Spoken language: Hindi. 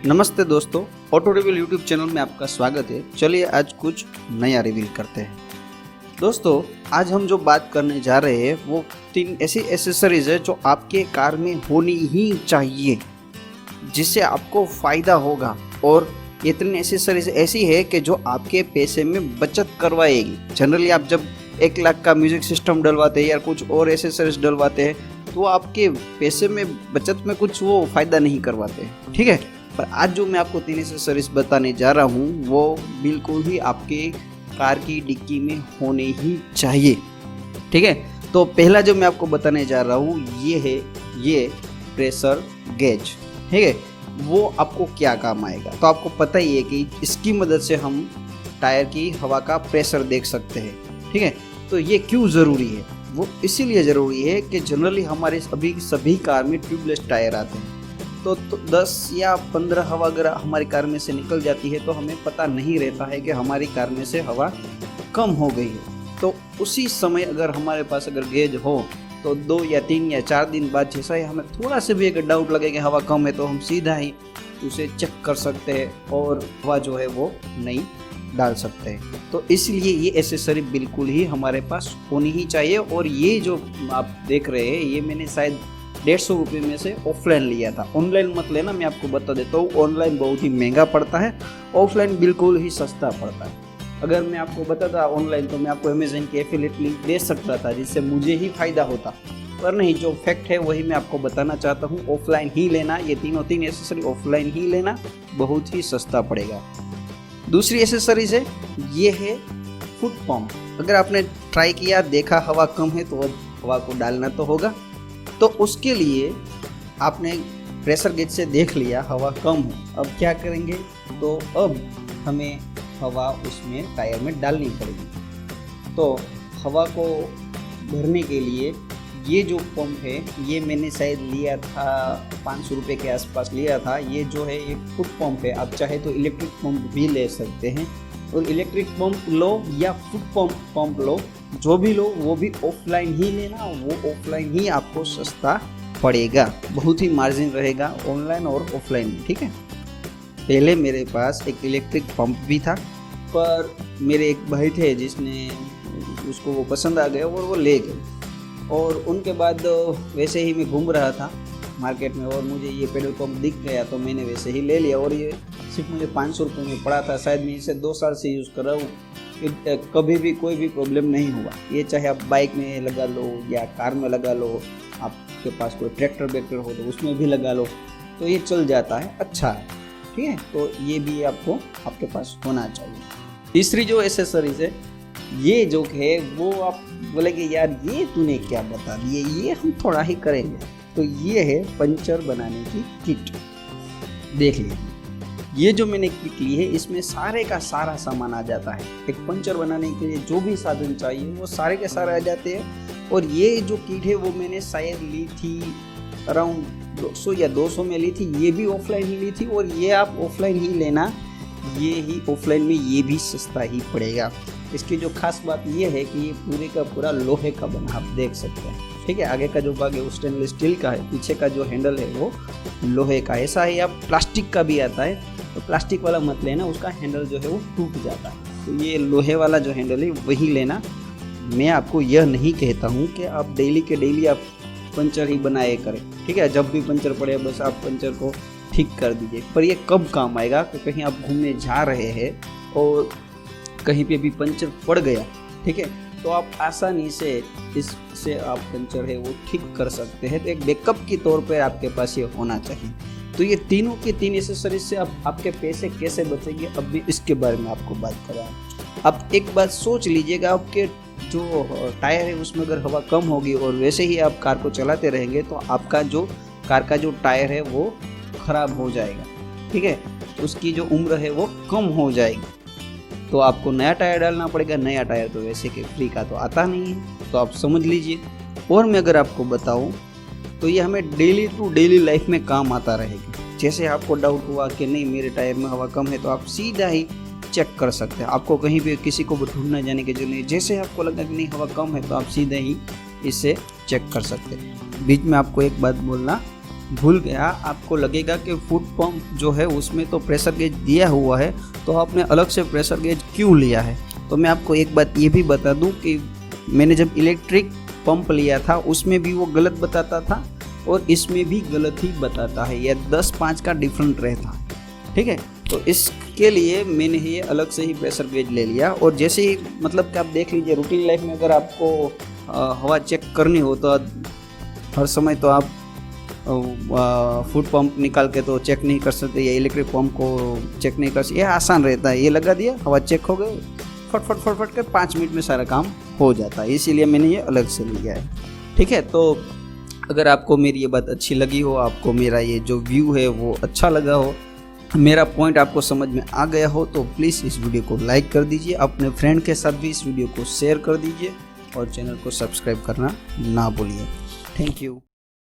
नमस्ते दोस्तों, ऑटो रिवील यूट्यूब चैनल में आपका स्वागत है। चलिए आज कुछ नया रिवील करते हैं। दोस्तों, आज हम जो बात करने जा रहे हैं वो 3 ऐसी एसेसरीज है जो आपके कार में होनी ही चाहिए, जिससे आपको फ़ायदा होगा। और ये 3 एसेसरीज ऐसी है कि जो आपके पैसे में बचत करवाएगी। जनरली आप जब 1 लाख का म्यूज़िक सिस्टम डलवाते हैं या कुछ और एसेसरीज डलवाते हैं तो आपके पैसे में बचत में कुछ वो फ़ायदा नहीं करवाते, ठीक है। पर आज जो मैं आपको 3 एसेसरीज बताने जा रहा हूँ वो बिल्कुल ही आपके कार की डिक्की में होने ही चाहिए, ठीक है। तो पहला जो मैं आपको बताने जा रहा हूँ ये प्रेशर गेज, ठीक है। वो आपको क्या काम आएगा, तो आपको पता ही है कि इसकी मदद से हम टायर की हवा का प्रेशर देख सकते हैं, ठीक है। तो ये क्यों ज़रूरी है? वो इसीलिए ज़रूरी है कि जनरली हमारे अभी सभी कार में ट्यूबलेस टायर आते हैं। तो 10 या 15 हवा अगर हमारी कार में से निकल जाती है तो हमें पता नहीं रहता है कि हमारी कार में से हवा कम हो गई है। तो उसी समय अगर हमारे पास अगर गेज हो तो 2 या 3 या 4 दिन बाद जैसा ही हमें थोड़ा से भी अगर डाउट लगे कि हवा कम है तो हम सीधा ही उसे चेक कर सकते हैं और हवा जो है वो नई डाल सकते हैं। तो इसलिए ये एसेसरी बिल्कुल ही हमारे पास होनी ही चाहिए। और ये जो आप देख रहे हैं ये मैंने शायद 150 रुपये में से ऑफलाइन लिया था। ऑनलाइन मत लेना, मैं आपको बता देता हूँ। ऑनलाइन बहुत ही महंगा पड़ता है, ऑफलाइन बिल्कुल ही सस्ता पड़ता है। अगर मैं आपको बताता ऑनलाइन तो मैं आपको अमेज़न की एफिलिएट लिंक दे सकता था जिससे मुझे ही फ़ायदा होता, पर नहीं, जो फैक्ट है वही मैं आपको बताना चाहता हूँ। ऑफलाइन ही लेना, ये 3 एसेसरी ऑफलाइन ही लेना, बहुत ही सस्ता पड़ेगा। दूसरी एसेसरीज है, ये है फुट पंप। अगर आपने ट्राई किया, देखा हवा कम है तो अब हवा को डालना तो होगा। तो उसके लिए आपने प्रेशर गेज से देख लिया हवा कम है, अब क्या करेंगे? तो अब हमें हवा उसमें टायर में डालनी पड़ेगी। तो हवा को भरने के लिए ये जो पंप है ये मैंने शायद लिया था 500 रुपये के आसपास लिया था। ये जो है एक फुट पंप है। आप चाहे तो इलेक्ट्रिक पंप भी ले सकते हैं, और इलेक्ट्रिक पंप लो या फुट पंप लो, जो भी लो वो भी ऑफलाइन ही लेना। वो ऑफलाइन ही आपको सस्ता पड़ेगा, बहुत ही मार्जिन रहेगा ऑनलाइन और ऑफलाइन में, ठीक है। पहले मेरे पास एक इलेक्ट्रिक पंप भी था, पर मेरे एक भाई थे जिसने उसको वो पसंद आ गया और वो ले गए। और उनके बाद वैसे ही मैं घूम रहा था मार्केट में और मुझे ये पेट्रोल पंप दिख गया तो मैंने वैसे ही ले लिया। और ये सिर्फ मुझे 500 रुपये में पड़ा था। शायद मैं इसे 2 साल से यूज़ कर रहा हूँ, कभी भी कोई भी प्रॉब्लम नहीं हुआ। ये चाहे आप बाइक में लगा लो या कार में लगा लो, आपके पास कोई ट्रैक्टर बैक्टर हो तो उसमें भी लगा लो, तो ये चल जाता है, अच्छा है, ठीक है। तो ये भी आपको आपके पास होना चाहिए। तीसरी जो एसेसरीज है, ये जो है वो आप बोलेंगे यार ये तूने क्या बता दिए, ये हम थोड़ा ही करेंगे। तो ये है पंचर बनाने की किट। देख लीजिए, ये जो मैंने किट ली है इसमें सारे का सारा सामान आ जाता है। एक पंचर बनाने के लिए जो भी साधन चाहिए वो सारे के सारे आ जाते हैं। और ये जो किट है वो मैंने शायद ली थी अराउंड 200 या 200 में ली थी। ये भी ऑफलाइन ही ली थी, और ये आप ऑफलाइन ही लेना, ये ही ऑफलाइन में ये भी सस्ता ही पड़ेगा। इसकी जो खास बात ये है कि ये पूरे का पूरा लोहे का बना, आप देख सकते हैं, ठीक है। आगे का जो भाग है वो स्टेनलेस स्टील का है, पीछे का जो हैंडल है वो लोहे का। ऐसा है, आप प्लास्टिक का भी आता है तो प्लास्टिक वाला मत लेना, उसका हैंडल जो है वो टूट जाता है। तो ये लोहे वाला जो हैंडल है वही लेना। मैं आपको यह नहीं कहता हूँ कि आप डेली के डेली आप पंचर ही बनाए करें, ठीक है। जब भी पंचर पड़े बस आप पंचर को ठीक कर दीजिए। पर ये कब काम आएगा कि कहीं आप घूमने जा रहे हैं और कहीं पे भी पंचर पड़ गया, ठीक है, तो आप आसानी से इससे आप पंचर है वो ठीक कर सकते हैं। तो एक बैकअप के तौर पर आपके पास ये होना चाहिए। तो ये तीनों के 3 एसेसरीज से आपके पैसे कैसे बचेंगे, अब भी इसके बारे में आपको बात कर रहा हूँ। आप एक बात सोच लीजिएगा, आपके जो टायर है उसमें अगर हवा कम होगी और वैसे ही आप कार को चलाते रहेंगे तो आपका जो कार का जो टायर है वो ख़राब हो जाएगा, ठीक है। उसकी जो उम्र है वो कम हो जाएगी, तो आपको नया टायर डालना पड़ेगा। नया टायर तो वैसे कि फ्री का तो आता नहीं है, तो आप समझ लीजिए। और मैं अगर आपको बताऊं तो ये हमें डेली टू डेली लाइफ में काम आता रहेगा। जैसे आपको डाउट हुआ कि नहीं मेरे टायर में हवा कम है, तो आप सीधा ही चेक कर सकते हैं। आपको कहीं भी किसी को ढूंढने जाने की जरूरत नहीं। जैसे आपको लगा कि नहीं हवा कम है तो आप सीधे ही इसे चेक कर सकते हैं। बीच में आपको एक बात बोलना भूल गया, आपको लगेगा कि फुट पंप जो है उसमें तो प्रेशर गेज दिया हुआ है, तो आपने अलग से प्रेशर गेज क्यों लिया है। तो मैं आपको एक बात ये भी बता दूं कि मैंने जब इलेक्ट्रिक पंप लिया था उसमें भी वो गलत बताता था और इसमें भी गलत ही बताता है, यह 10-5 का डिफरेंट रहता है। ठीक है, तो इसके लिए मैंने ये अलग से ही प्रेशर गेज ले लिया। और जैसे ही मतलब कि आप देख लीजिए रूटीन लाइफ में अगर आपको हवा चेक करनी हो तो हर समय तो आप फुट पंप निकाल के तो चेक नहीं कर सकते, या इलेक्ट्रिक पंप को चेक नहीं कर सकते। ये आसान रहता है, ये लगा दिया, हवा चेक हो गई, फट के 5 मिनट में सारा काम हो जाता है, इसीलिए मैंने ये अलग से लिया है। ठीक है, तो अगर आपको मेरी ये बात अच्छी लगी हो, आपको मेरा ये जो व्यू है वो अच्छा लगा हो, मेरा पॉइंट आपको समझ में आ गया हो, तो प्लीज़ इस वीडियो को लाइक कर दीजिए, अपने फ्रेंड के साथ भी इस वीडियो को शेयर कर दीजिए और चैनल को सब्सक्राइब करना ना भूलिए। Thank you.